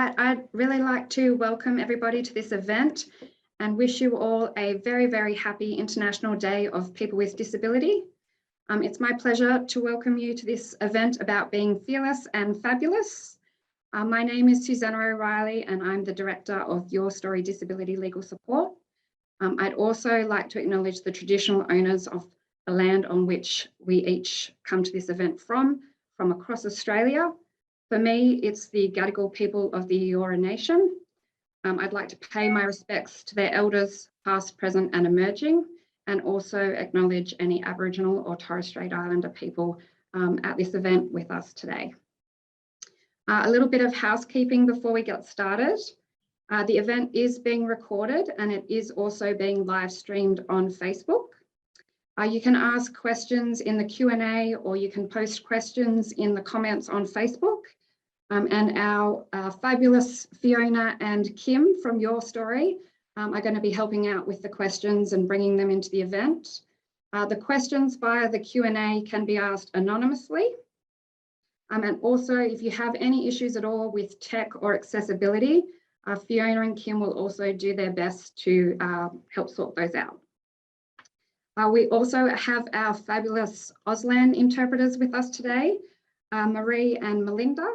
right, I'd really like to welcome everybody to this event and wish you all a very, very happy International Day of People with Disability. It's my pleasure to welcome you to this event about being fearless and fabulous. My name is Susanna O'Reilly and I'm the Director of Your Story Disability Legal Support. I'd also like to acknowledge the traditional owners of the land on which we each come to this event from across Australia. For me, it's the Gadigal people of the Eora Nation. I'd like to pay my respects to their elders, past, present and emerging, and also acknowledge any Aboriginal or Torres Strait Islander people at this event with us today. A little bit of housekeeping before we get started. The event is being recorded and it is also being live streamed on Facebook. You can ask questions in the Q&A or you can post questions in the comments on Facebook. And our fabulous Fiona and Kim from Your Story are going to be helping out with the questions and bringing them into the event. The questions via the Q&A can be asked anonymously. And also, if you have any issues at all with tech or accessibility, Fiona and Kim will also do their best to help sort those out. We also have our fabulous Auslan interpreters with us today, Marie and Melinda,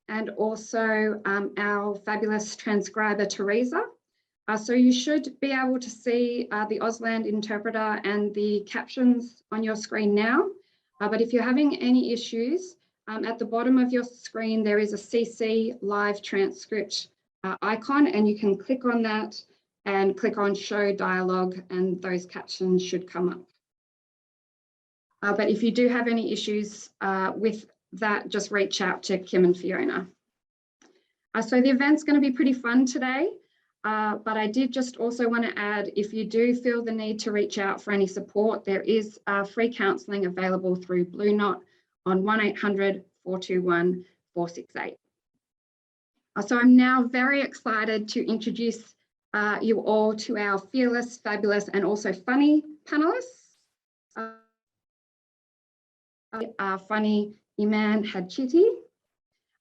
and also our fabulous transcriber, Teresa. So you should be able to see the Auslan interpreter and the captions on your screen now. But if you're having any issues, at the bottom of your screen, there is a CC live transcript icon, and you can click on that and click on show dialogue and those captions should come up. But if you do have any issues with that, just reach out to Kim and Fiona. So the event's going to be pretty fun today, but I did just also want to add, if you do feel the need to reach out for any support, there is free counselling available through Blue Knot on 1-800-421-468. So I'm now very excited to introduce you all to our fearless, fabulous and also funny panellists. Funny Imaan Hadchiti.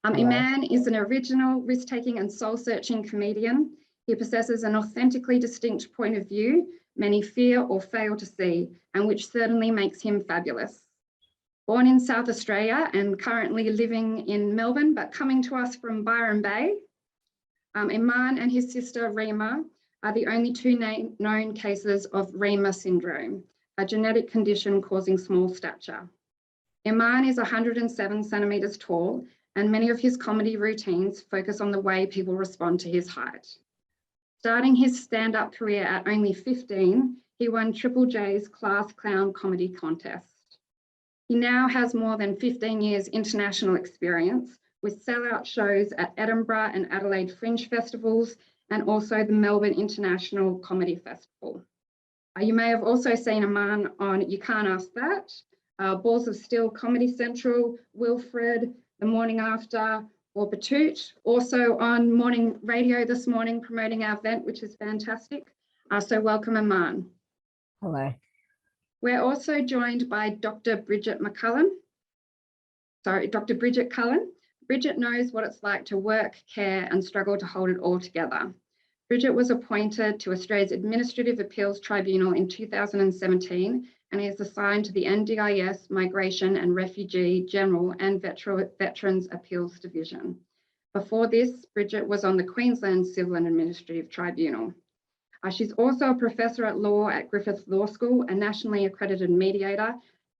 Imaan is an original, risk-taking and soul-searching comedian. He possesses an authentically distinct point of view many fear or fail to see, and which certainly makes him fabulous. Born in South Australia and currently living in Melbourne, but coming to us from Byron Bay, Imaan and his sister Rima are the only two known cases of Rima syndrome, a genetic condition causing small stature. Imaan is 107 centimetres tall, and many of his comedy routines focus on the way people respond to his height. Starting his stand-up career at only 15, he won Triple J's Class Clown Comedy Contest. He now has more than 15 years international experience with sellout shows at Edinburgh and Adelaide Fringe Festivals and also the Melbourne International Comedy Festival. You may have also seen Imaan on You Can't Ask That, Balls of Steel Comedy Central, Wilfred, The Morning After, or Batoot. Also on morning radio this morning promoting our event, which is fantastic. So welcome, Imaan. Hello. We're also joined by Dr Bridget Cullen. Bridget knows what it's like to work, care and struggle to hold it all together. Bridget was appointed to Australia's Administrative Appeals Tribunal in 2017 and is assigned to the NDIS Migration and Refugee General and Veterans Appeals Division. Before this, Bridget was on the Queensland Civil and Administrative Tribunal. She's also a professor at law at Griffith Law School, a nationally accredited mediator,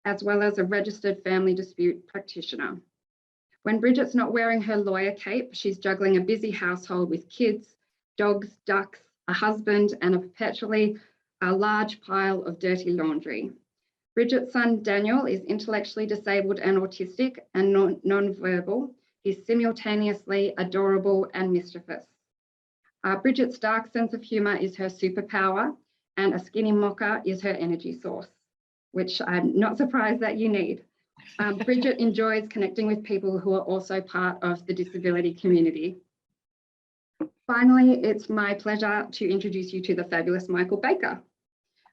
as well as a registered family dispute practitioner. When Bridget's not wearing her lawyer cape, she's juggling a busy household with kids, dogs, ducks, a husband, and a perpetually large pile of dirty laundry. Bridget's son, Daniel, is intellectually disabled and autistic and non-verbal. He's simultaneously adorable and mischievous. Bridget's dark sense of humour is her superpower, and a skinny mocha is her energy source, which I'm not surprised that you need. Bridget enjoys connecting with people who are also part of the disability community. Finally, it's my pleasure to introduce you to the fabulous Michael Baker.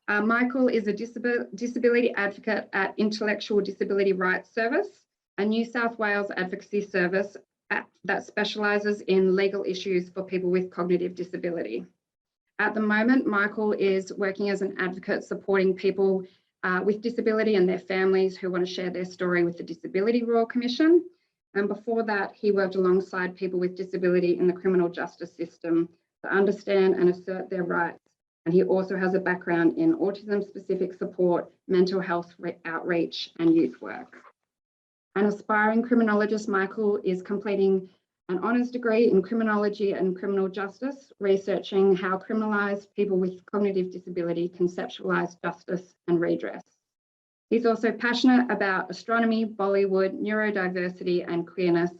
Michael is a disability advocate at Intellectual Disability Rights Service, a New South Wales advocacy service that specialises in legal issues for people with cognitive disability. At the moment, Michael is working as an advocate supporting people with disability and their families who want to share their story with the Disability Royal Commission. And before that, he worked alongside people with disability in the criminal justice system to understand and assert their rights. And he also has a background in autism-specific support, mental health outreach, and youth work. An aspiring criminologist, Michael is completing an honours degree in criminology and criminal justice, researching how criminalised people with cognitive disability conceptualise justice and redress. He's also passionate about astronomy, Bollywood, neurodiversity, and queerness,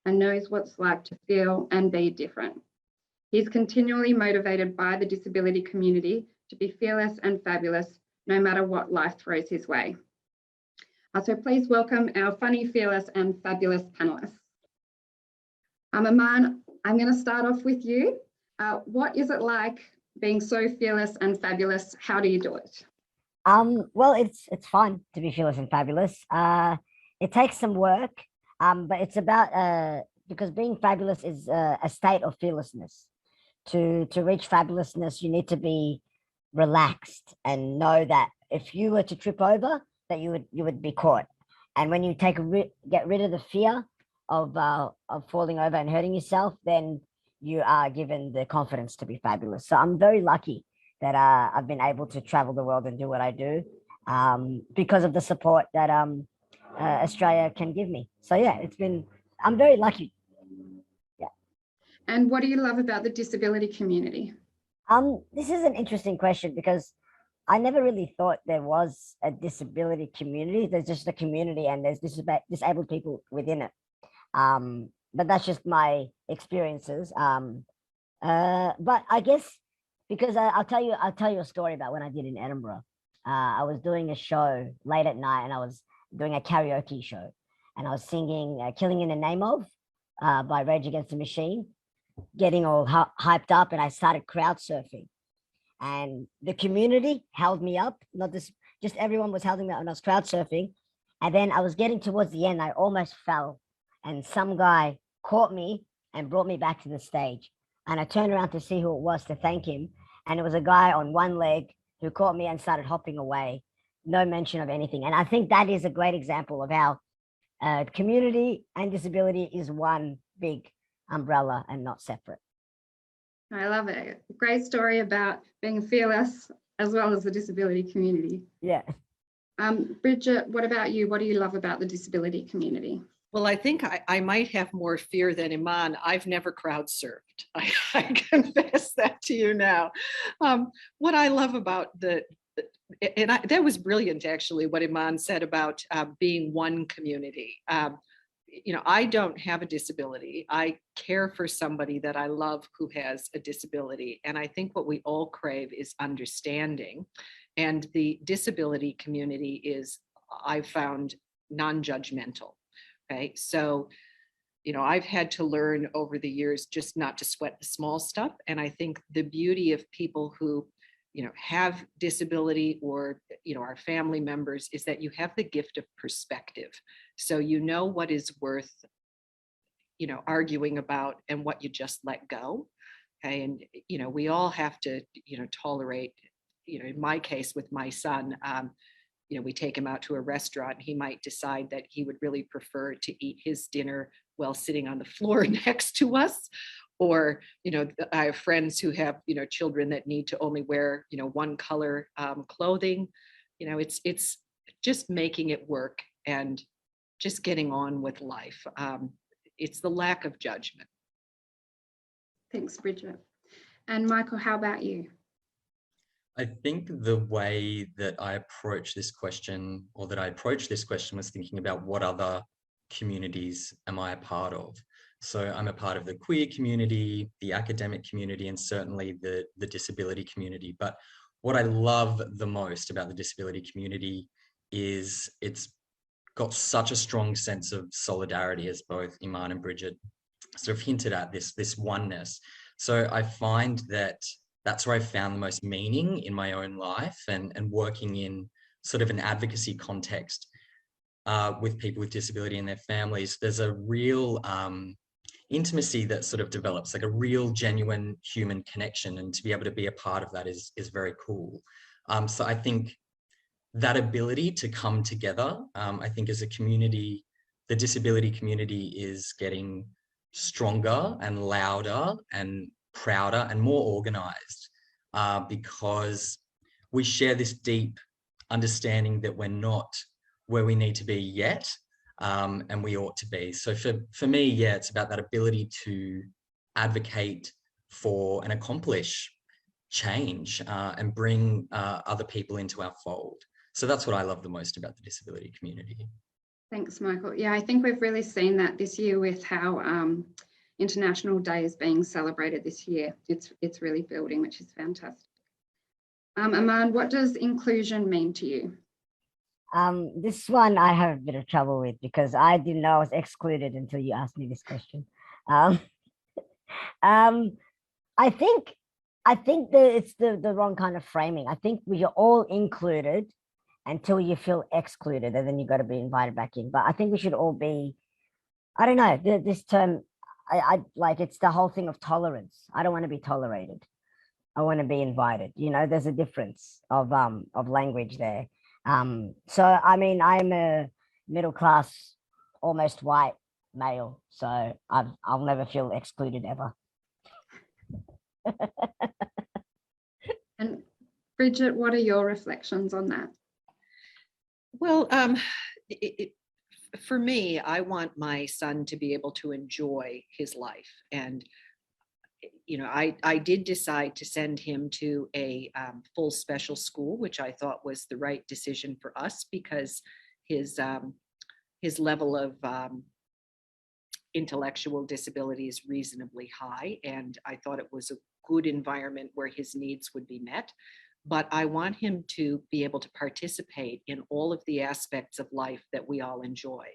and knows what it's like to feel and be different. He's continually motivated by the disability community to be fearless and fabulous, no matter what life throws his way. So please welcome our funny, fearless, and fabulous panelists. Imaan, I'm going to start off with you. What is it like being so fearless and fabulous? How do you do it? Well, it's fun to be fearless and fabulous. It takes some work, but it's about because being fabulous is a state of fearlessness. To reach fabulousness, you need to be relaxed and know that if you were to trip over, that you would be caught. And when you get rid of the fear of falling over and hurting yourself, then you are given the confidence to be fabulous. So I'm very lucky that I've been able to travel the world and do what I do because of the support that Australia can give me. So yeah, I'm very lucky. Yeah. And what do you love about the disability community? This is an interesting question because I never really thought there was a disability community. There's just a community and there's disabled people within it. But that's just my experiences. But I guess because I'll tell you a story about when I did in Edinburgh. I was doing a show late at night and I was doing a karaoke show and I was singing Killing in the Name Of by Rage Against the Machine, getting all hyped up, and I started crowd surfing. And the community held me up, just everyone was holding me up when I was crowd surfing. And then I was getting towards the end, I almost fell. And some guy caught me and brought me back to the stage. And I turned around to see who it was to thank him. And it was a guy on one leg who caught me and started hopping away. No mention of anything. And I think that is a great example of how community and disability is one big umbrella and not separate. I love it. Great story about being fearless as well as the disability community. Yeah. Bridget, what about you? What do you love about the disability community? Well, I think I might have more fear than Imaan. I've never crowd surfed. I confess that to you now. What I love about that was brilliant, actually, what Imaan said about being one community. I don't have a disability. I care for somebody that I love who has a disability. And I think what we all crave is understanding. And the disability community is, I've found, non-judgmental. Okay. So, I've had to learn over the years just not to sweat the small stuff. And I think the beauty of people who, have disability or, our family members is that you have the gift of perspective. So what is worth, arguing about and what you just let go. Okay. And, we all have to, tolerate, in my case with my son, we take him out to a restaurant. He might decide that he would really prefer to eat his dinner while sitting on the floor next to us. Or, I have friends who have, children that need to only wear, one color clothing. It's just making it work and just getting on with life. It's the lack of judgment. Thanks, Bridget. And Michael, how about you? I think the way that I approach this question was thinking about what other communities am I a part of? So I'm a part of the queer community, the academic community, and certainly the disability community. But what I love the most about the disability community is it's got such a strong sense of solidarity, as both Imaan and Bridget sort of hinted at, this oneness. So I find that that's where I found the most meaning in my own life, and working in sort of an advocacy context with people with disability and their families. There's a real intimacy that sort of develops, like a real genuine human connection, and to be able to be a part of that is very cool. So I think that ability to come together, I think as a community, the disability community is getting stronger and louder and prouder and more organized, because we share this deep understanding that we're not where we need to be yet, and we ought to be. So for me, yeah, it's about that ability to advocate for and accomplish change, and bring other people into our fold. So that's what I love the most about the disability community. Thanks, Michael. Yeah, I think we've really seen that this year with how International Day is being celebrated this year. It's really building, which is fantastic. Imaan, what does inclusion mean to you? This one I have a bit of trouble with because I didn't know I was excluded until you asked me this question. I think that it's the wrong kind of framing. I think we are all included until you feel excluded, and then you got to be invited back in. But I think we should all be, I don't know, this term, I like, it's the whole thing of tolerance. I don't want to be tolerated. I want to be invited. You know, there's a difference of language there. So I mean, I'm a middle class, almost white male, so I'll never feel excluded ever. And Bridget, what are your reflections on that? Well, for me, I want my son to be able to enjoy his life. And, you know, I did decide to send him to a full special school, which I thought was the right decision for us because his level of intellectual disability is reasonably high. And I thought it was a good environment where his needs would be met. But I want him to be able to participate in all of the aspects of life that we all enjoy.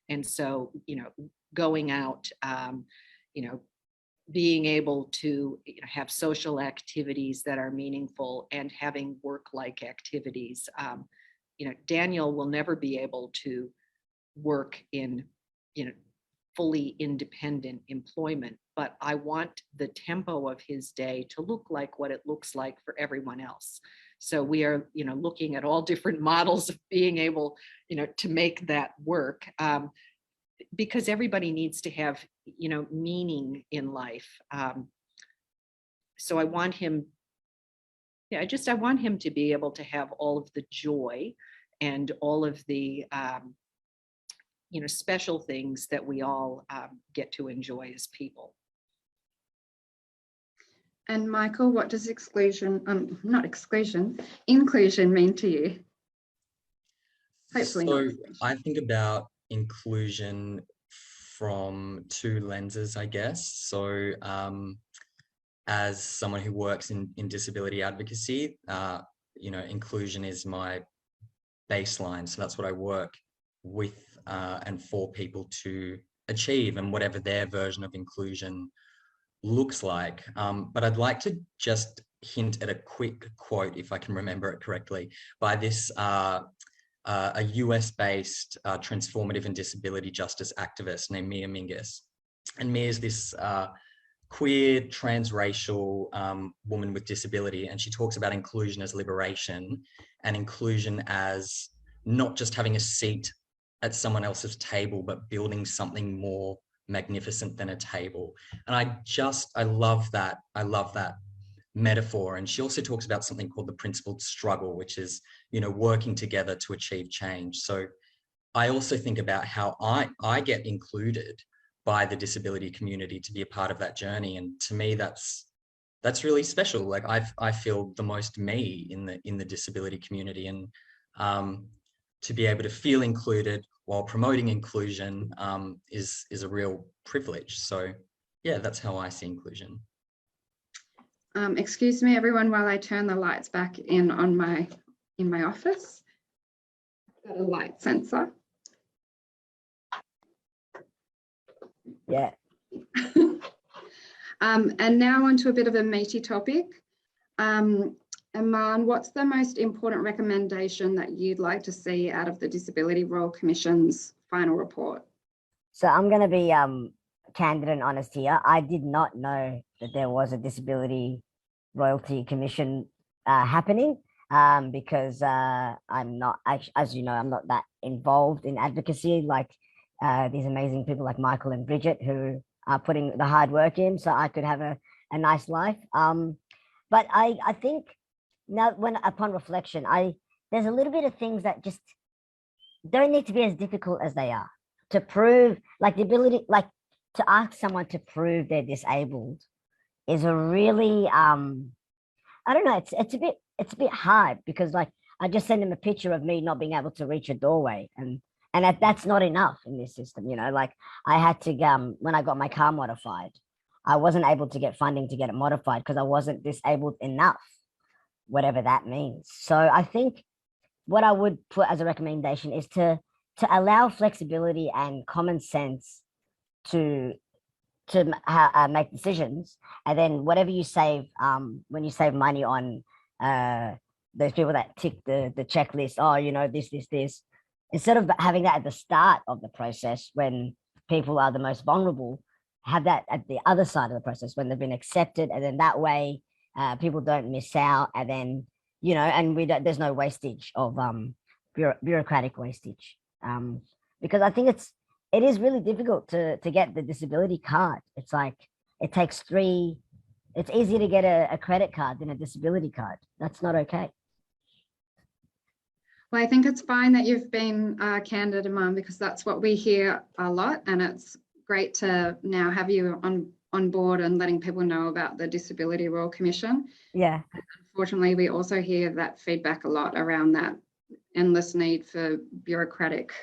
And so, you know, going out, you know, being able to have social activities that are meaningful and having work-like activities. You know, Daniel will never be able to work in, you know, fully independent employment, but I want the tempo of his day to look like what it looks like for everyone else. So we are, you know, looking at all different models of being able, you know, to make that work, because everybody needs to have, you know, meaning in life. So I want him, yeah, I want him to be able to have all of the joy and all of the, you know, special things that we all get to enjoy as people. And Michael, what does inclusion mean to you? Hopefully so not. I think about inclusion from two lenses, I guess. So as someone who works in disability advocacy, you know, inclusion is my baseline. So that's what I work with and for people to achieve, and whatever their version of inclusion looks like. But I'd like to just hint at a quick quote, if I can remember it correctly, by this a US-based transformative and disability justice activist named Mia Mingus. And Mia is this queer, transracial woman with disability, and she talks about inclusion as liberation and inclusion as not just having a seat at someone else's table, but building something more magnificent than a table. And I love that. I love that metaphor. And she also talks about something called the principled struggle, which is, you know, working together to achieve change. So I also think about how I get included by the disability community to be a part of that journey. And to me, that's really special. Like I feel the most me in the disability community, and to be able to feel included while promoting inclusion is a real privilege. So yeah, that's how I see inclusion. Excuse me, everyone, while I turn the lights back in my office. Got a light sensor. Yeah. And now onto a bit of a meaty topic. Imaan, what's the most important recommendation that you'd like to see out of the Disability Royal Commission's final report? So I'm going to be candid and honest here. I did not know that there was a Disability Royalty Commission happening because I'm not, as you know, I'm not that involved in advocacy like these amazing people like Michael and Bridget who are putting the hard work in so I could have a nice life. But I think now when upon reflection, there's a little bit of things that just don't need to be as difficult as they are to prove, like the ability, like to ask someone to prove they're disabled is a really I don't know, it's a bit hard because like I just send them a picture of me not being able to reach a doorway and that's not enough in this system, you know. Like I had to when I got my car modified, I wasn't able to get funding to get it modified because I wasn't disabled enough, whatever that means. So I think what I would put as a recommendation is to allow flexibility and common sense to make decisions, and then whatever you save, when you save money on those people that tick the checklist, oh, you know, this, instead of having that at the start of the process when people are the most vulnerable, have that at the other side of the process when they've been accepted, and then that way people don't miss out, and then, you know, and there's no wastage of bureaucratic wastage, because I think it is really difficult to get the disability card. It's like it takes it's easier to get a credit card than a disability card. That's not okay. Well, I think it's fine that you've been candid, Imaan, because that's what we hear a lot, and it's great to now have you on board and letting people know about the Disability Royal Commission. Yeah. Unfortunately, we also hear that feedback a lot around that endless need for bureaucratic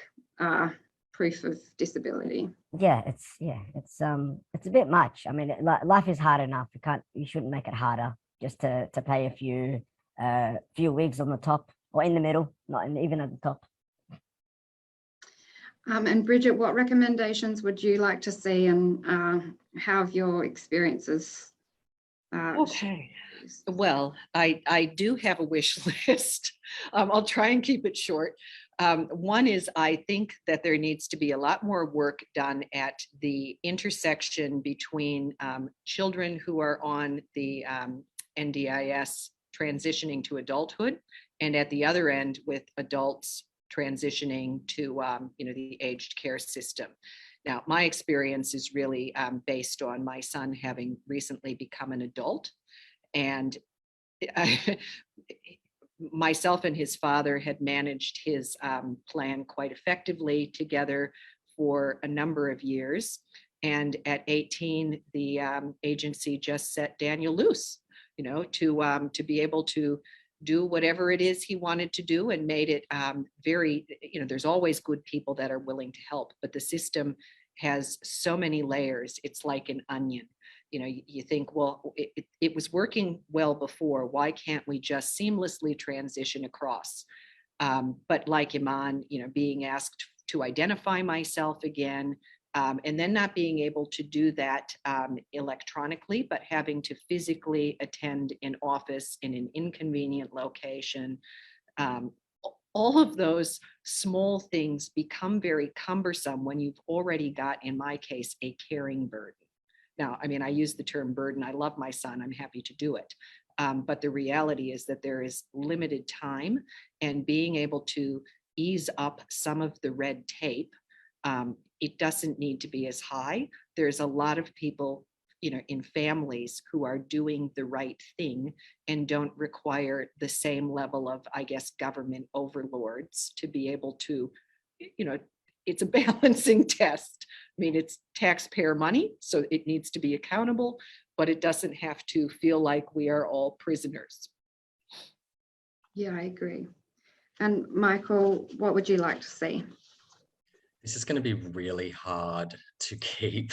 proof of disability. Yeah, it's a bit much. I mean, life is hard enough. You shouldn't make it harder just to pay a few wigs on the top or in the middle, not even at the top. And Bridget, what recommendations would you like to see, and how have your experiences? Okay. Well, I do have a wish list. I'll try and keep it short. One is I think that there needs to be a lot more work done at the intersection between children who are on the NDIS transitioning to adulthood, and at the other end with adults transitioning to the aged care system. Now, my experience is really based on my son having recently become an adult, and myself and his father had managed his plan quite effectively together for a number of years. And at 18, the agency just set Daniel loose, to be able to do whatever it is he wanted to do, and made it very, there's always good people that are willing to help, but the system has so many layers. It's like an onion. You think, well, it was working well before. Why can't we just seamlessly transition across? But like Imaan, being asked to identify myself again, and then not being able to do that electronically, but having to physically attend an office in an inconvenient location. All of those small things become very cumbersome when you've already got, in my case, a caring burden. Now, I mean, I use the term burden. I love my son. I'm happy to do it. But the reality is that there is limited time, and being able to ease up some of the red tape, it doesn't need to be as high. There's a lot of people, in families who are doing the right thing and don't require the same level of, I guess, government overlords to be able to, it's a balancing test. I mean, it's taxpayer money, so it needs to be accountable, but it doesn't have to feel like we are all prisoners. Yeah, I agree. And Michael, what would you like to see? This is going to be really hard to keep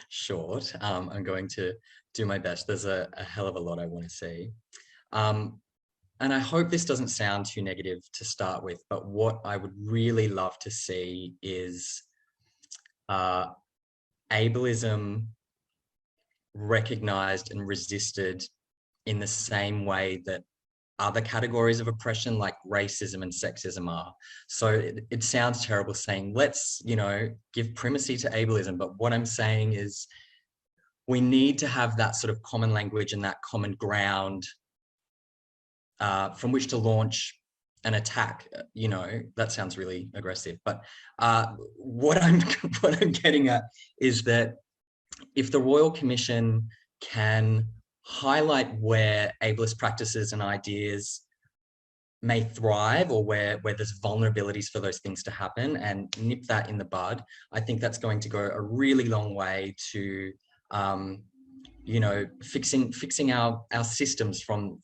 short. I'm going to do my best. There's a hell of a lot I want to see. And I hope this doesn't sound too negative to start with, but what I would really love to see is ableism recognized and resisted in the same way that other categories of oppression like racism and sexism are. So it sounds terrible saying, let's, you know, give primacy to ableism. But what I'm saying is we need to have that sort of common language and that common ground from which to launch an attack. You know, that sounds really aggressive, but what I'm getting at is that if the Royal Commission can highlight where ableist practices and ideas may thrive, or where there's vulnerabilities for those things to happen, and nip that in the bud, I think that's going to go a really long way to you know, fixing our systems from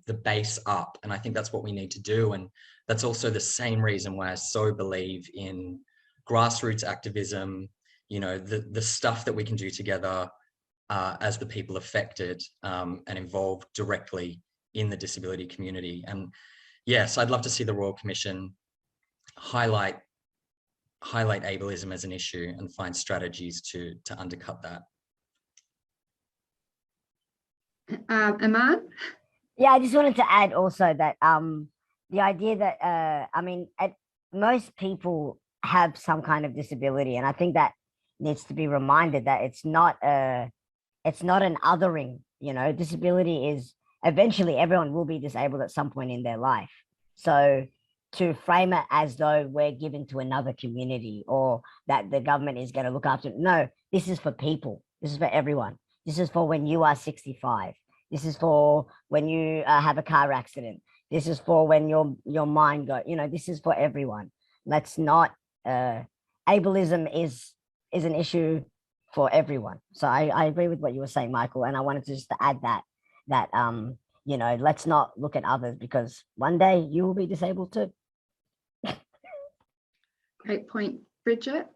the base up. And I think that's what we need to do. And that's also the same reason why I so believe in grassroots activism, you know, the stuff that we can do together as the people affected and involved directly in the disability community. And yes, I'd love to see the Royal Commission highlight ableism as an issue and find strategies to undercut that. Imaan? Yeah, I just wanted to add also that the idea that I mean, most people have some kind of disability, and I think that needs to be reminded that it's not an othering. You know, disability is eventually everyone will be disabled at some point in their life. So to frame it as though we're given to another community or that the government is going to look after it, no, this is for people. This is for everyone. This is for when you are 65. This is for when you have a car accident. This is for when your mind goes, you know, this is for everyone. Let's not, ableism is an issue for everyone. So I agree with what you were saying, Michael. And I wanted to just add that, you know, let's not look at others, because one day you will be disabled too. Great point. Bridget?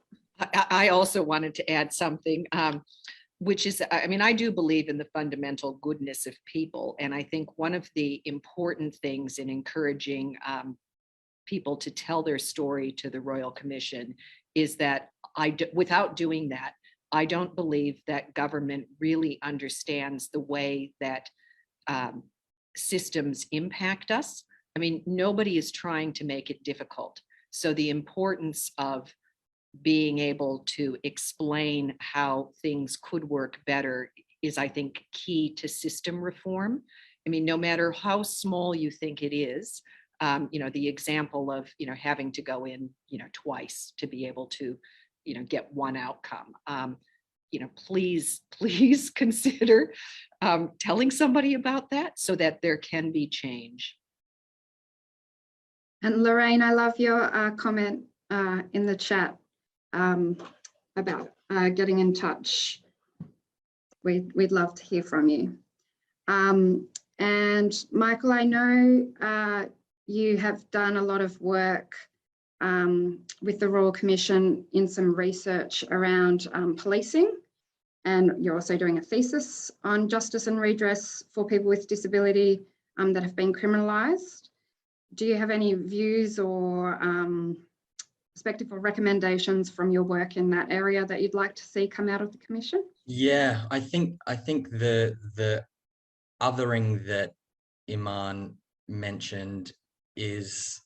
I also wanted to add something, which is, I mean, I do believe in the fundamental goodness of people. And I think one of the important things in encouraging people to tell their story to the Royal Commission is that without doing that, I don't believe that government really understands the way that systems impact us. I mean, nobody is trying to make it difficult. So the importance of being able to explain how things could work better is, I think, key to system reform. I mean, no matter how small you think it is, you know, the example of, you know, having to go in, you know, twice to be able to, you know, get one outcome. You know, please consider telling somebody about that so that there can be change. And Lorraine, I love your comment in the chat about getting in touch. We'd love to hear from you. And Michael, I know you have done a lot of work with the Royal Commission in some research around policing, and you're also doing a thesis on justice and redress for people with disability that have been criminalised. Do you have any views or perspective or recommendations from your work in that area that you'd like to see come out of the Commission? Yeah, I think the othering that Imaan mentioned is,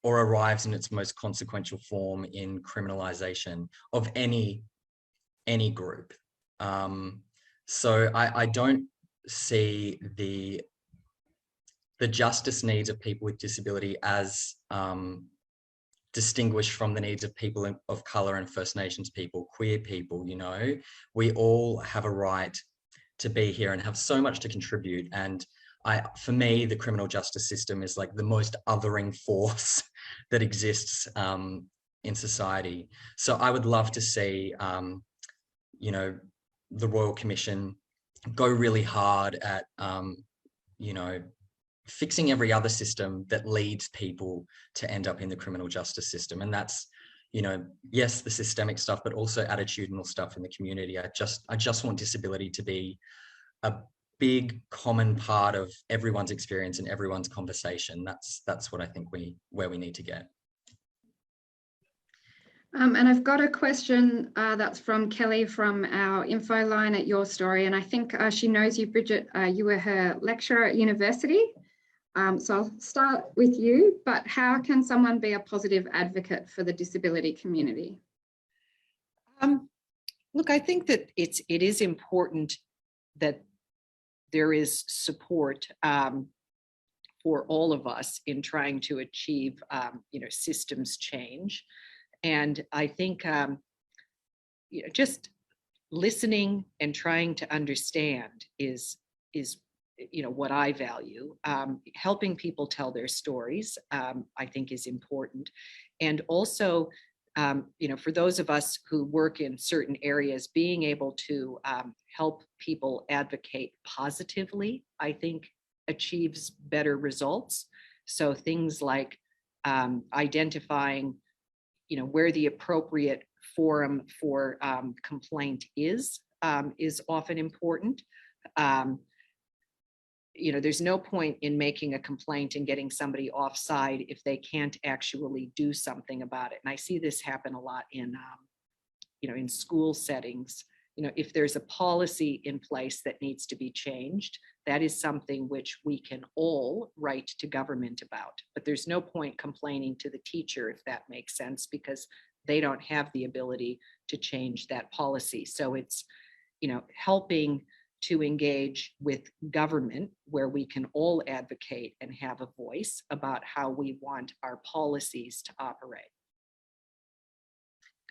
or arrives in its most consequential form, in criminalization of any group. So I don't see the justice needs of people with disability as distinguished from the needs of people of color and First Nations people, queer people. You know, we all have a right to be here and have so much to contribute. And for me, the criminal justice system is like the most othering force that exists in society. So I would love to see, you know, the Royal Commission go really hard at, you know, fixing every other system that leads people to end up in the criminal justice system. And that's, you know, yes, the systemic stuff, but also attitudinal stuff in the community. I just want disability to be a big common part of everyone's experience and everyone's conversation. That's what I think where we need to get. And I've got a question that's from Kelly from our info line at Your Story. And I think she knows you, Bridget. You were her lecturer at university. So I'll start with you, but how can someone be a positive advocate for the disability community? Look, I think that it is important that there is support for all of us in trying to achieve, systems change. And I think, just listening and trying to understand is what I value. Helping people tell their stories, I think, is important. And also, for those of us who work in certain areas, being able to help people advocate positively, I think, achieves better results. So things like identifying, where the appropriate forum for complaint is often important. There's no point in making a complaint and getting somebody offside if they can't actually do something about it. And I see this happen a lot in school settings. If there's a policy in place that needs to be changed, that is something which we can all write to government about. But there's no point complaining to the teacher, if that makes sense, because they don't have the ability to change that policy. So it's, helping to engage with government where we can all advocate and have a voice about how we want our policies to operate.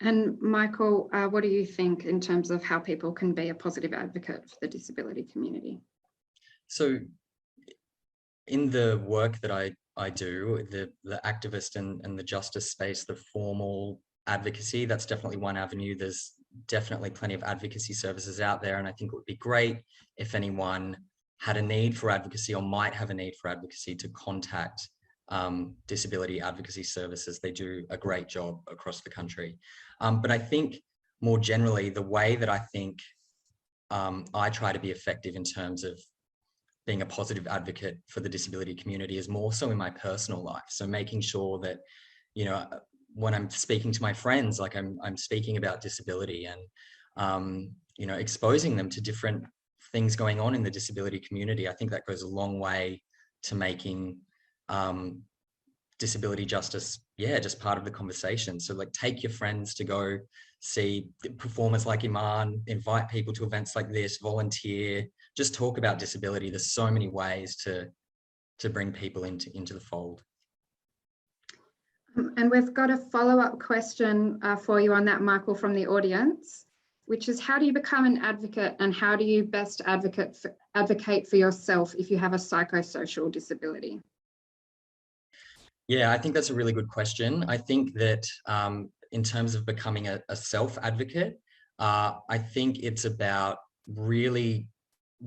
And Michael, what do you think in terms of how people can be a positive advocate for the disability community? So in the work that I do, the activist and the justice space, the formal advocacy, that's definitely one avenue. There's definitely plenty of advocacy services out there. And I think it would be great if anyone had a need for advocacy or might have a need for advocacy to contact disability advocacy services. They do a great job across the country. But I think more generally, the way that I think I try to be effective in terms of being a positive advocate for the disability community is more so in my personal life. So making sure that, when I'm speaking to my friends, like I'm speaking about disability and, exposing them to different things going on in the disability community. I think that goes a long way to making disability justice, just part of the conversation. So like take your friends to go see performers like Imaan, invite people to events like this, volunteer, just talk about disability. There's so many ways to bring people into the fold. And we've got a follow-up question for you on that, Michael, from the audience, which is how do you become an advocate and how do you best advocate for yourself if you have a psychosocial disability? Yeah, I think that's a really good question. I think that in terms of becoming a self-advocate, I think it's about really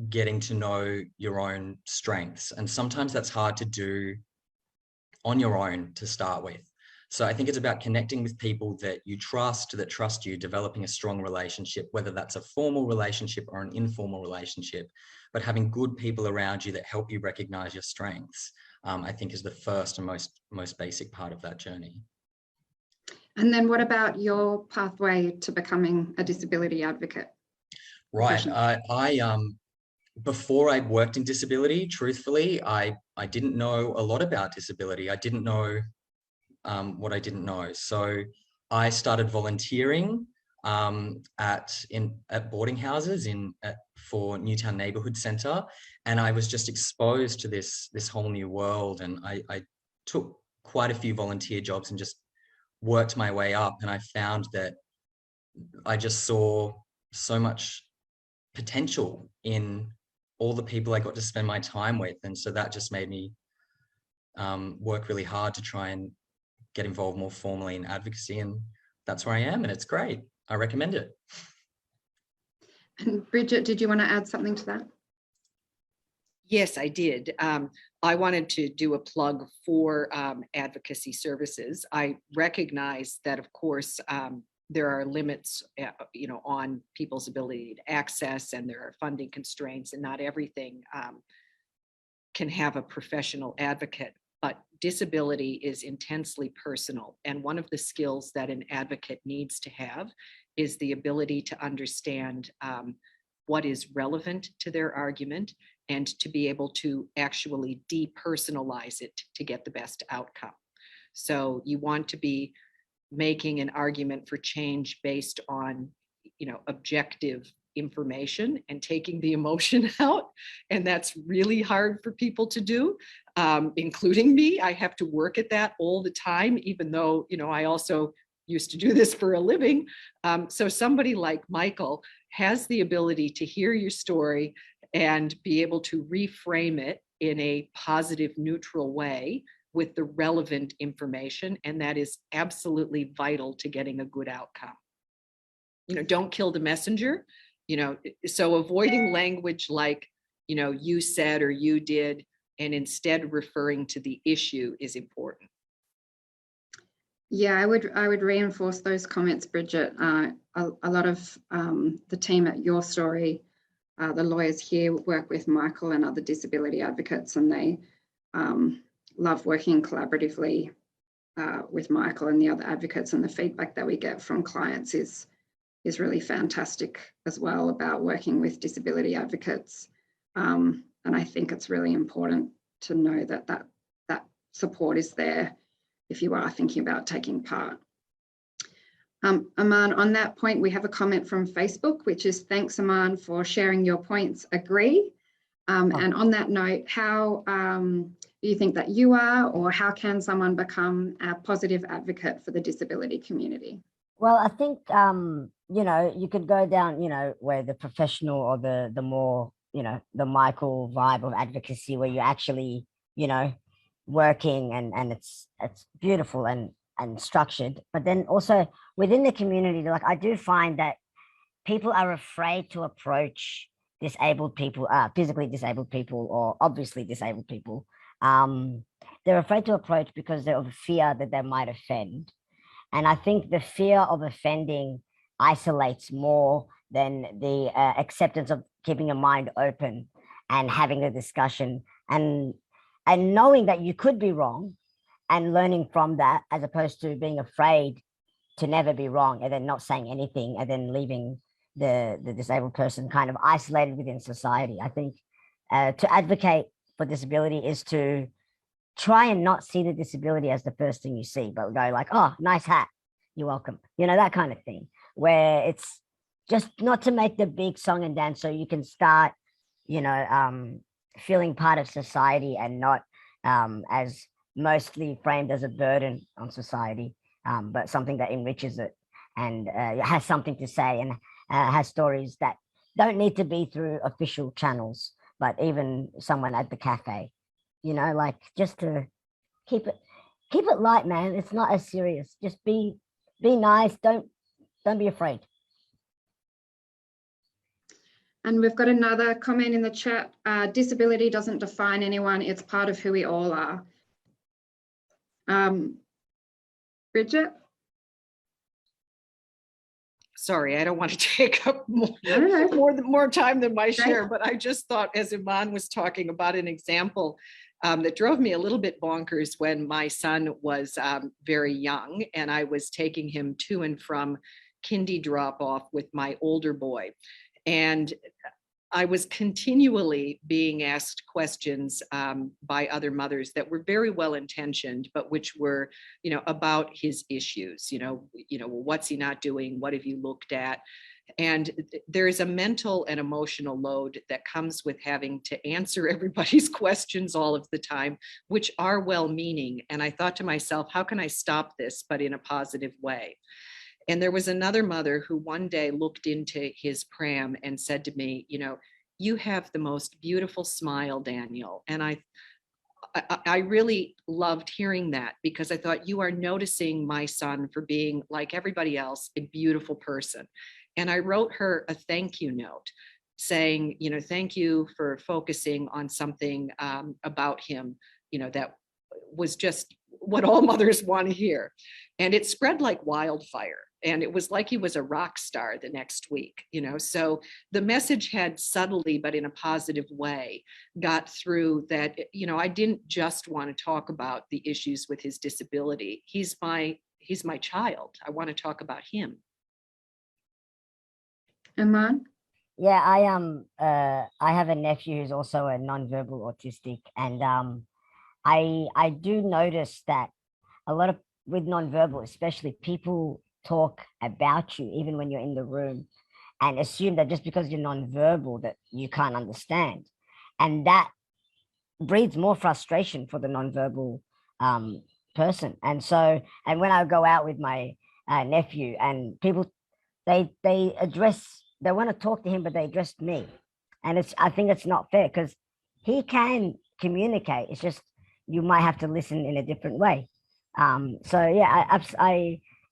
getting to know your own strengths. And sometimes that's hard to do on your own to start with. So I think it's about connecting with people that trust you, developing a strong relationship, whether that's a formal relationship or an informal relationship, but having good people around you that help you recognize your strengths, I think is the first and most basic part of that journey. And then what about your pathway to becoming a disability advocate? Right. Before I worked in disability, truthfully, I didn't know a lot about disability. I didn't know what I didn't know. So I started volunteering at boarding houses for Newtown Neighbourhood Centre, and I was just exposed to this whole new world. And I took quite a few volunteer jobs and just worked my way up. And I found that I just saw so much potential in all the people I got to spend my time with. And so that just made me work really hard to try and get involved more formally in advocacy. And that's where I am, and it's great. I recommend it. And Bridget, did you want to add something to that? Yes, I did. I wanted to do a plug for advocacy services. I recognize that, of course, there are limits, on people's ability to access, and there are funding constraints, and not everything can have a professional advocate. But disability is intensely personal. And one of the skills that an advocate needs to have is the ability to understand what is relevant to their argument and to be able to actually depersonalize it to get the best outcome. So you want to be making an argument for change based on, objective information and taking the emotion out. And that's really hard for people to do, including me. I have to work at that all the time, even though, I also used to do this for a living. So somebody like Michael has the ability to hear your story and be able to reframe it in a positive, neutral way with the relevant information. And that is absolutely vital to getting a good outcome. Don't kill the messenger. So avoiding language like, you said or you did, and instead referring to the issue is important. Yeah, I would reinforce those comments, Bridget. A lot of the team at Your Story, the lawyers here, work with Michael and other disability advocates, and they love working collaboratively with Michael and the other advocates, and the feedback that we get from clients is really fantastic as well about working with disability advocates. And I think it's really important to know that support is there if you are thinking about taking part. Imaan, on that point, we have a comment from Facebook, which is, thanks, Imaan, for sharing your points. Agree. And on that note, how do you think that you are, or how can someone become a positive advocate for the disability community? Well, I think, you could go down, where the professional or the more, the Michael vibe of advocacy, where you're actually, working and it's beautiful and structured. But then also within the community, like, I do find that people are afraid to approach disabled people, physically disabled people, or obviously disabled people. They're afraid to approach because they're of fear that they might offend. And I think the fear of offending isolates more than the acceptance of keeping your mind open and having a discussion and knowing that you could be wrong and learning from that, as opposed to being afraid to never be wrong and then not saying anything and then leaving the disabled person kind of isolated within society. I think to advocate for disability is to try and not see the disability as the first thing you see, but go like, oh, nice hat, you're welcome. That kind of thing, where it's just not to make the big song and dance so you can start, feeling part of society and not as mostly framed as a burden on society, but something that enriches it and has something to say and has stories that don't need to be through official channels, but even someone at the cafe, like, just to keep it light, man. It's not as serious. Just be nice. Don't be afraid. And we've got another comment in the chat. Disability doesn't define anyone. It's part of who we all are. Bridget? Sorry, I don't want to take up more time than my share, but I just thought, as Imaan was talking about an example that drove me a little bit bonkers when my son was very young and I was taking him to and from kindy drop off with my older boy. And I was continually being asked questions by other mothers that were very well intentioned, but which were, about his issues. What's he not doing? What have you looked at? And there is a mental and emotional load that comes with having to answer everybody's questions all of the time, which are well-meaning. And I thought to myself, how can I stop this, but in a positive way? And there was another mother who one day looked into his pram and said to me, you have the most beautiful smile, Daniel. And I really loved hearing that, because I thought, you are noticing my son for being, like everybody else, a beautiful person. And I wrote her a thank you note saying, thank you for focusing on something about him, that was just what all mothers want to hear. And it spread like wildfire. And it was like he was a rock star the next week, so the message had subtly, but in a positive way, got through that, I didn't just want to talk about the issues with his disability. He's my child. I want to talk about him. Imaan? Yeah, I have a nephew who's also a nonverbal autistic, and I do notice that a lot of with nonverbal, especially, people talk about you even when you're in the room and assume that just because you're nonverbal that you can't understand, and that breeds more frustration for the nonverbal um, person. And so, and when I go out with my nephew, and people they want to talk to him, but they address me, and I think it's not fair because he can communicate. It's just you might have to listen in a different way. So yeah,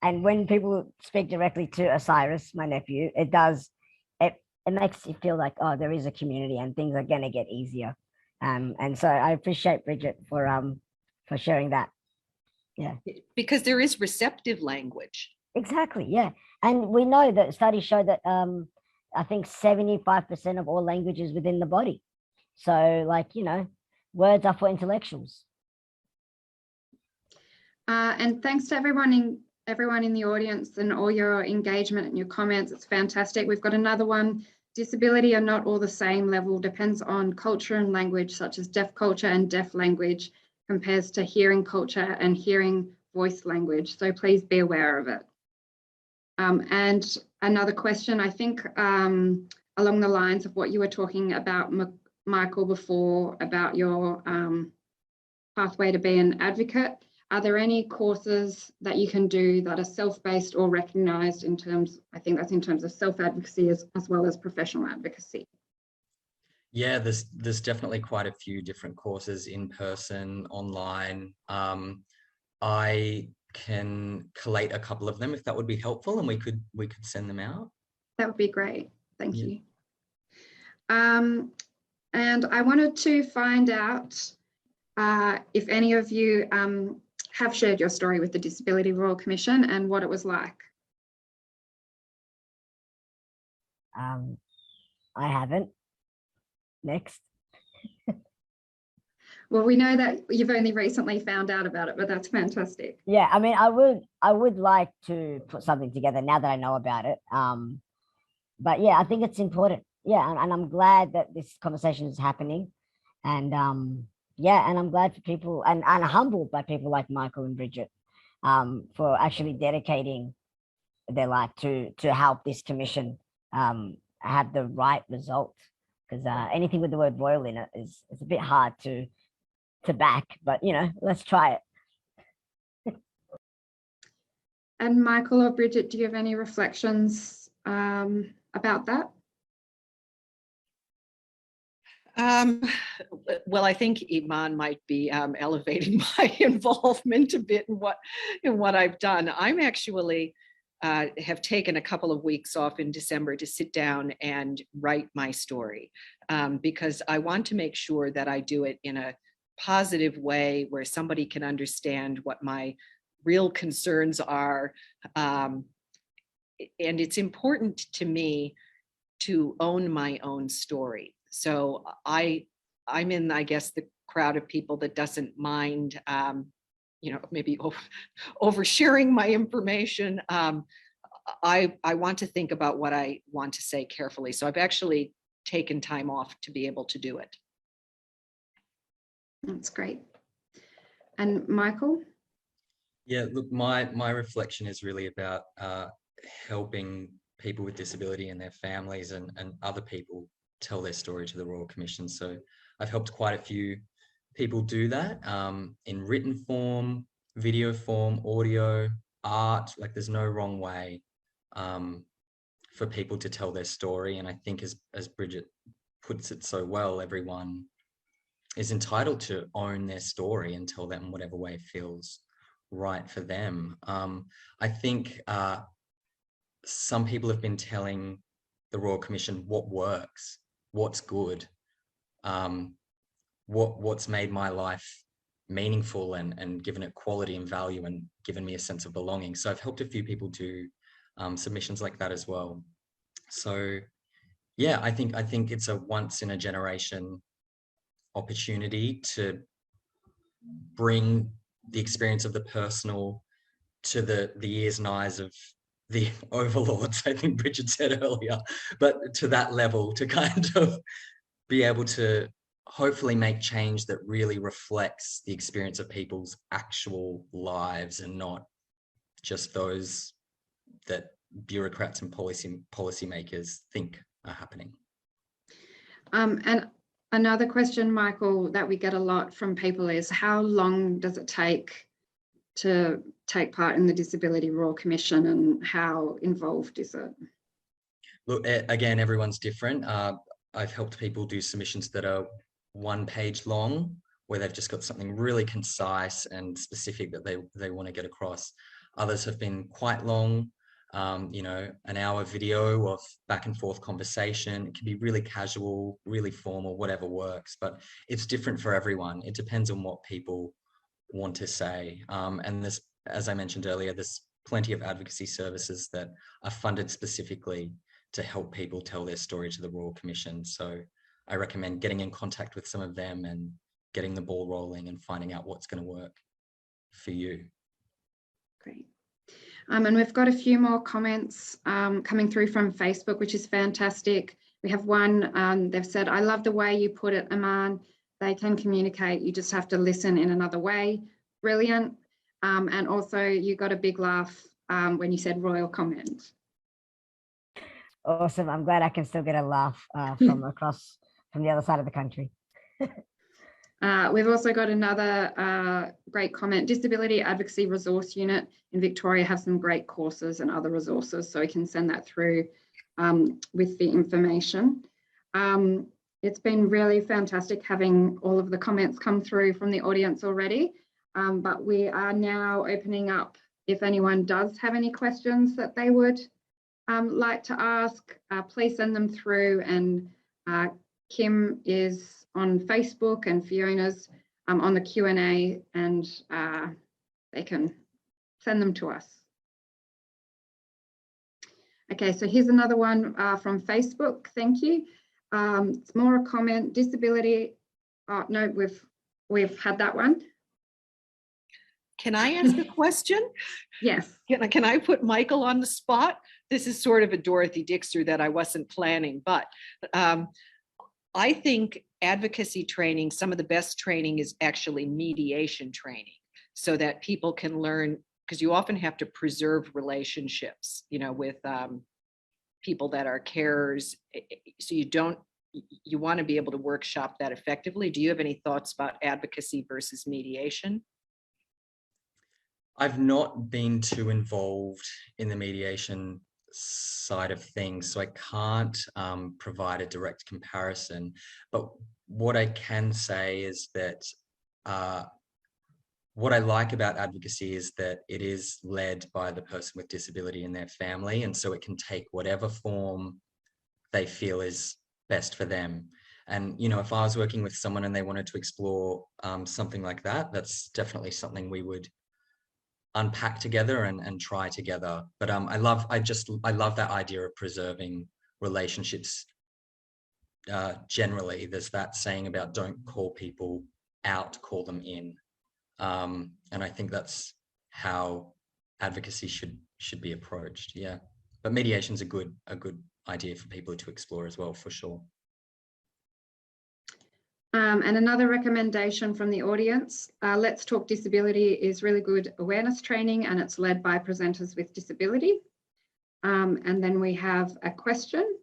and when people speak directly to Osiris, my nephew, it makes you feel like, oh, there is a community and things are gonna get easier. And so I appreciate Bridget for sharing that. Yeah. Because there is receptive language. Exactly. Yeah. And we know that studies show that I think 75% of all languages within the body. So, like, words are for intellectuals. And thanks to everyone in the audience and all your engagement and your comments. It's fantastic. We've got another one. Disability are not all the same level, depends on culture and language, such as deaf culture and deaf language compares to hearing culture and hearing voice language. So please be aware of it. And another question, I think along the lines of what you were talking about, Michael, before, about your pathway to be an advocate. Are there any courses that you can do that are self-based or recognised in terms, I think that's in terms of self-advocacy as well as professional advocacy? Yeah, there's definitely quite a few different courses, in person, online. I can collate a couple of them if that would be helpful, and we could send them out. That would be great. Thank you. And I wanted to find out if any of you have shared your story with the Disability Royal Commission and what it was like. I haven't. Next. Well, we know that you've only recently found out about it, but that's fantastic. Yeah, I mean, I would like to put something together now that I know about it. But yeah, I think it's important. Yeah, and I'm glad that this conversation is happening. And yeah, and I'm glad for people and humbled by people like Michael and Bridget for actually dedicating their life to help this commission have the right result. Because anything with the word royal in it is a bit hard to back, but let's try it. And Michael or Bridget, do you have any reflections about that? Well, I think Imaan might be elevating my involvement a bit in what I've done. I'm actually have taken a couple of weeks off in December to sit down and write my story because I want to make sure that I do it in a positive way where somebody can understand what my real concerns are. And it's important to me to own my own story. So I'm in, I guess, the crowd of people that doesn't mind, maybe oversharing my information. I want to think about what I want to say carefully. So I've actually taken time off to be able to do it. That's great. And Michael? Yeah, look, my reflection is really about helping people with disability and their families and other people tell their story to the Royal Commission. So I've helped quite a few people do that in written form, video form, audio, art. Like, there's no wrong way for people to tell their story. And I think as Bridget puts it so well, everyone is entitled to own their story and tell that in whatever way feels right for them. I think some people have been telling the Royal Commission what works, what's good, what's made my life meaningful and given it quality and value and given me a sense of belonging. So I've helped a few people do submissions like that as well. So yeah, I think it's a once in a generation opportunity to bring the experience of the personal to the ears and eyes of the overlords, I think Bridget said earlier, but to that level, to kind of be able to hopefully make change that really reflects the experience of people's actual lives and not just those that bureaucrats and policymakers think are happening. And another question, Michael, that we get a lot from people is, how long does it take to take part in the Disability Royal Commission, and how involved is it? Look, again, everyone's different. I've helped people do submissions that are 1 page long, where they've just got something really concise and specific that they want to get across. Others have been quite long, you know, an hour video of back and forth conversation. It can be really casual, really formal, whatever works, but it's different for everyone. It depends on what people want to say. And there's, as I mentioned earlier, there's plenty of advocacy services that are funded specifically to help people tell their story to the Royal Commission. So I recommend getting in contact with some of them and getting the ball rolling and finding out what's going to work for you. Great. And we've got a few more comments coming through from Facebook, which is fantastic. We have one, they've said, "I love the way you put it, Imaan. They can communicate, you just have to listen in another way." Brilliant. And also you got a big laugh when you said royal comment. Awesome. I'm glad I can still get a laugh from across from the other side of the country. We've also got another great comment. Disability Advocacy Resource Unit in Victoria have some great courses and other resources, so we can send that through with the information. It's been really fantastic having all of the comments come through from the audience already, but we are now opening up if anyone does have any questions that they would like to ask. Please send them through, and Kim is on Facebook and Fiona's on the Q&A, and they can send them to us. Okay, so here's another one from Facebook. Thank you. It's more a comment. Disability. Oh no, we've had that one. Can I ask a question? Yes. Can I put Michael on the spot? This is sort of a Dorothy Dixter that I wasn't planning, but I think advocacy training, some of the best training is actually mediation training, so that people can learn, because you often have to preserve relationships, you know, with people that are carers. So you want to be able to workshop that effectively. Do you have any thoughts about advocacy versus mediation? I've not been too involved in the mediation side of things, so I can't provide a direct comparison. But what I can say is that what I like about advocacy is that it is led by the person with disability and their family, and so it can take whatever form they feel is best for them. And, you know, if I was working with someone and they wanted to explore something like that, that's definitely something we would unpack together and try together. But I love that idea of preserving relationships. Generally, there's that saying about don't call people out, call them in. And I think that's how advocacy should be approached. Yeah, but mediation's a good idea for people to explore as well, for sure. And another recommendation from the audience, Let's Talk Disability is really good awareness training, and it's led by presenters with disability. And then we have a question.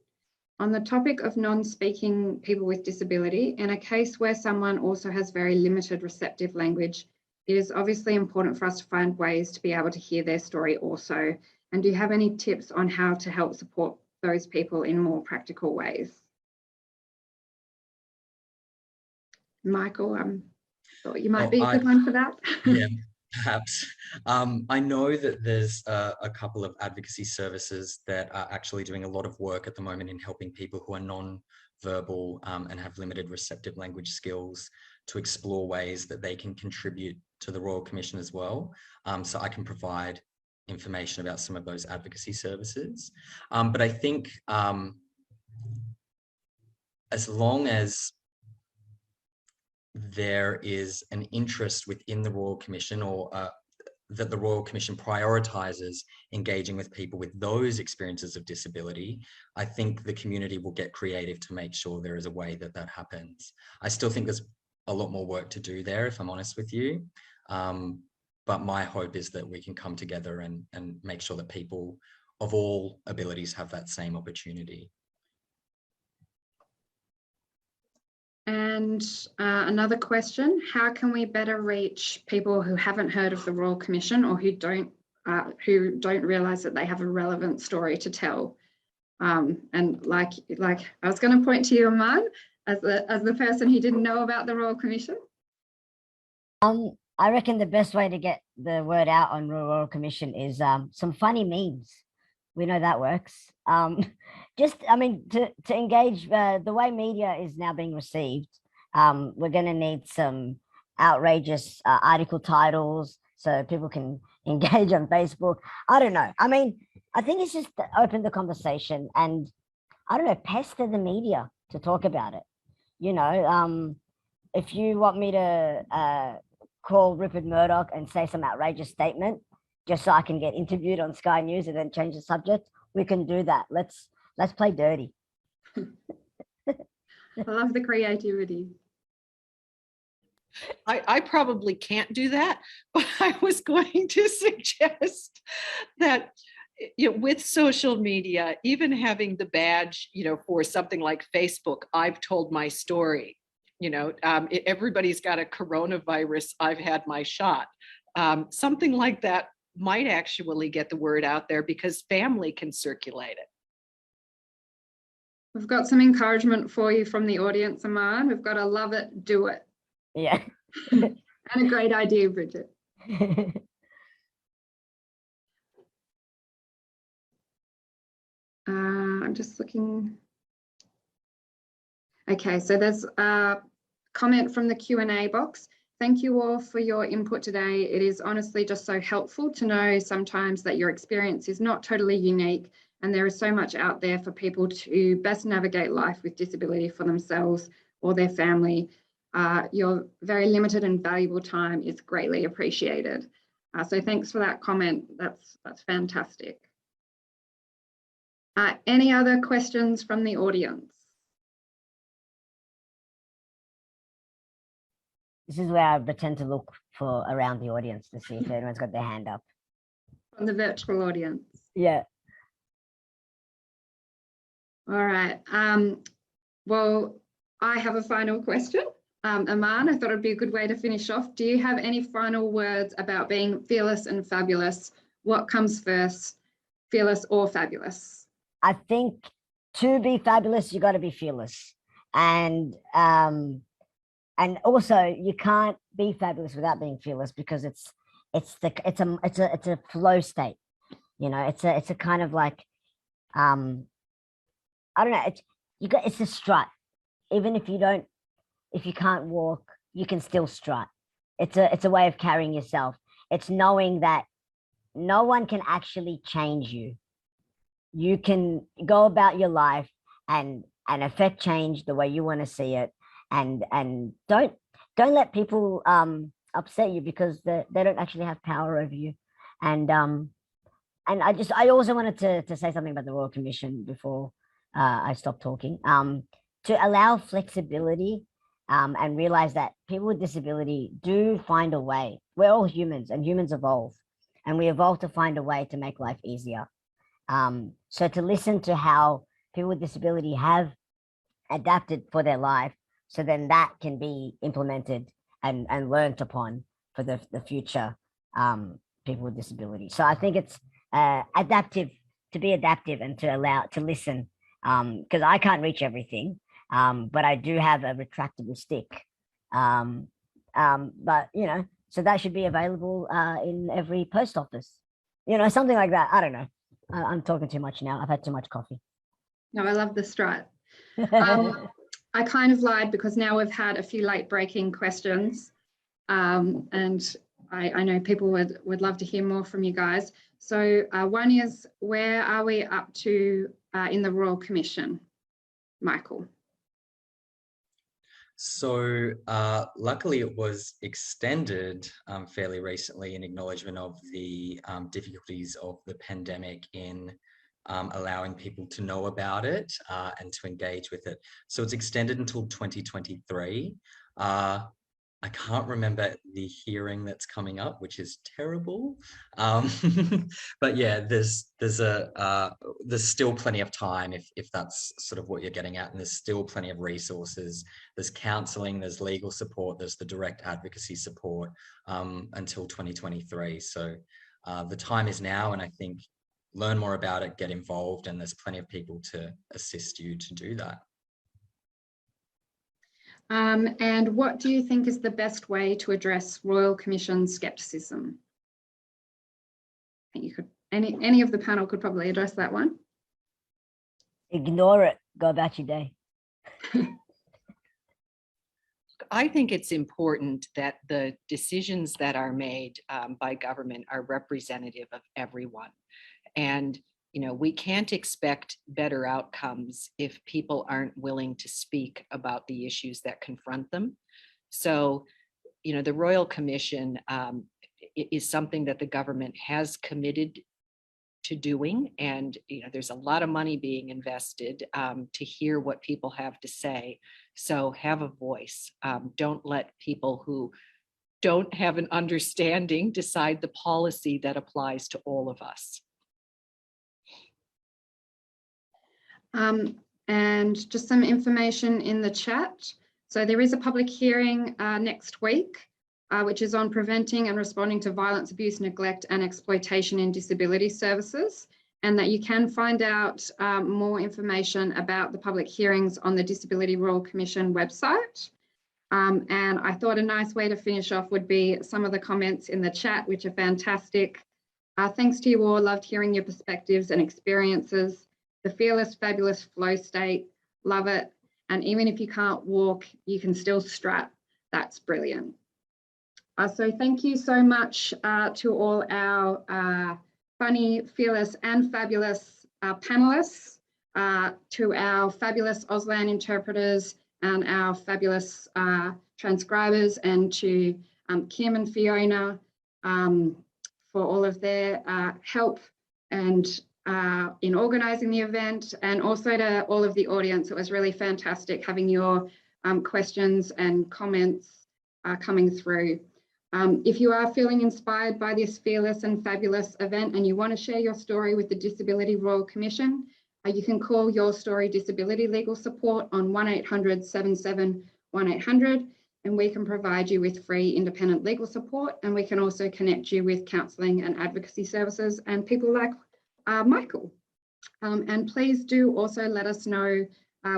On the topic of non-speaking people with disability, in a case where someone also has very limited receptive language, it is obviously important for us to find ways to be able to hear their story also. And do you have any tips on how to help support those people in more practical ways? Michael, thought you might be a good one for that. Yeah, perhaps. I know that there's a couple of advocacy services that are actually doing a lot of work at the moment in helping people who are non-verbal and have limited receptive language skills to explore ways that they can contribute to the Royal Commission as well. So I can provide information about some of those advocacy services. But I think as long as there is an interest within the Royal Commission, or that the Royal Commission prioritises engaging with people with those experiences of disability, I think the community will get creative to make sure there is a way that that happens. I still think there's a lot more work to do there, if I'm honest with you. But my hope is that we can come together and make sure that people of all abilities have that same opportunity. And another question, how can we better reach people who haven't heard of the Royal Commission or who don't realise that they have a relevant story to tell? And like I was going to point to you, Imaan, as the person who didn't know about the Royal Commission. I reckon the best way to get the word out on Royal Commission is some funny memes. We know that works. To engage the way media is now being received, we're going to need some outrageous article titles so people can engage on Facebook. I don't know. I mean, I think it's just to open the conversation and, I don't know, pester the media to talk about it. You know, if you want me to call Rupert Murdoch and say some outrageous statement just so I can get interviewed on Sky News and then change the subject, we can do that. Let's play dirty. I love the creativity. I probably can't do that, but I was going to suggest that, you know, with social media, even having the badge, you know, for something like Facebook, I've told my story. You know, everybody's got a coronavirus, I've had my shot. Something like that might actually get the word out there because family can circulate it. We've got some encouragement for you from the audience, Imaan. We've got to love it, do it. Yeah. And a great idea, Bridget. I'm just looking. Okay, so there's a comment from the Q&A box. Thank you all for your input today. It is honestly just so helpful to know sometimes that your experience is not totally unique and there is so much out there for people to best navigate life with disability for themselves or their family. Your very limited and valuable time is greatly appreciated. So thanks for that comment. That's fantastic. Any other questions from the audience? This is where I pretend to look for around the audience to see if anyone's got their hand up. From the virtual audience. Yeah. All right. Well, I have a final question. Imaan, I thought it'd be a good way to finish off. Do you have any final words about being fearless and fabulous? What comes first, fearless or fabulous? I think to be fabulous, you got to be fearless. And also you can't be fabulous without being fearless because it's a flow state. You know, it's a kind of like, I don't know, it's a strut. Even if you can't walk, you can still strut. It's a way of carrying yourself. It's knowing that no one can actually change you. You can go about your life and affect change the way you want to see it. And don't let people upset you because they don't actually have power over you. And I also wanted to say something about the Royal Commission before I stop talking. To allow flexibility and realize that people with disability do find a way. We're all humans and humans evolve, and we evolve to find a way to make life easier. So to listen to how people with disability have adapted for their life, so then that can be implemented and learned upon for the future people with disability. So I think it's to be adaptive and to listen, because I can't reach everything, but I do have a retractable stick. But you know, so that should be available in every post office, you know, something like that. I don't know. I'm talking too much now. I've had too much coffee. No, I love the strut. I kind of lied because now we've had a few late breaking questions, and I know people would love to hear more from you guys. So one is, where are we up to in the Royal Commission, Michael? So luckily it was extended fairly recently in acknowledgement of the difficulties of the pandemic in allowing people to know about it and to engage with it. So it's extended until 2023. I can't remember the hearing that's coming up, which is terrible. But yeah, there's still plenty of time if that's sort of what you're getting at, and there's still plenty of resources. There's counselling, there's legal support, there's the direct advocacy support until 2023. So the time is now, and I think learn more about it, get involved, and there's plenty of people to assist you to do that. And what do you think is the best way to address Royal Commission scepticism? I think you could, any of the panel could probably address that one. Ignore it. Go about your day. I think it's important that the decisions that are made by government are representative of everyone. And we can't expect better outcomes if people aren't willing to speak about the issues that confront them. So, the Royal Commission is something that the government has committed to doing. And, there's a lot of money being invested to hear what people have to say. So have a voice. Don't let people who don't have an understanding decide the policy that applies to all of us. And just some information in the chat. So there is a public hearing next week, which is on preventing and responding to violence, abuse, neglect, and exploitation in disability services, and that you can find out more information about the public hearings on the Disability Royal Commission website. And I thought a nice way to finish off would be some of the comments in the chat, which are fantastic. Thanks to you all, loved hearing your perspectives and experiences. The fearless, fabulous flow state, love it. And even if you can't walk, you can still strut. That's brilliant. So thank you so much to all our funny, fearless and fabulous panelists, to our fabulous Auslan interpreters and our fabulous transcribers, and to Kim and Fiona for all of their help and in organising the event, and also to all of the audience. It was really fantastic having your questions and comments coming through. If you are feeling inspired by this fearless and fabulous event and you want to share your story with the Disability Royal Commission, you can call Your Story Disability Legal Support on 1800 77 1800, and we can provide you with free independent legal support, and we can also connect you with counselling and advocacy services and people like Michael. And please do also let us know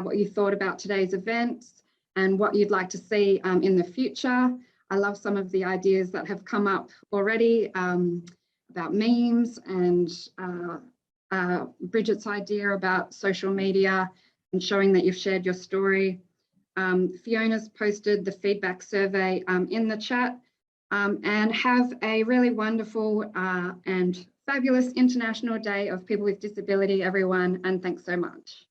what you thought about today's events and what you'd like to see in the future. I love some of the ideas that have come up already about memes, and Bridget's idea about social media and showing that you've shared your story. Fiona's posted the feedback survey in the chat, and have a really wonderful and fabulous International Day of People with Disability, everyone, and thanks so much.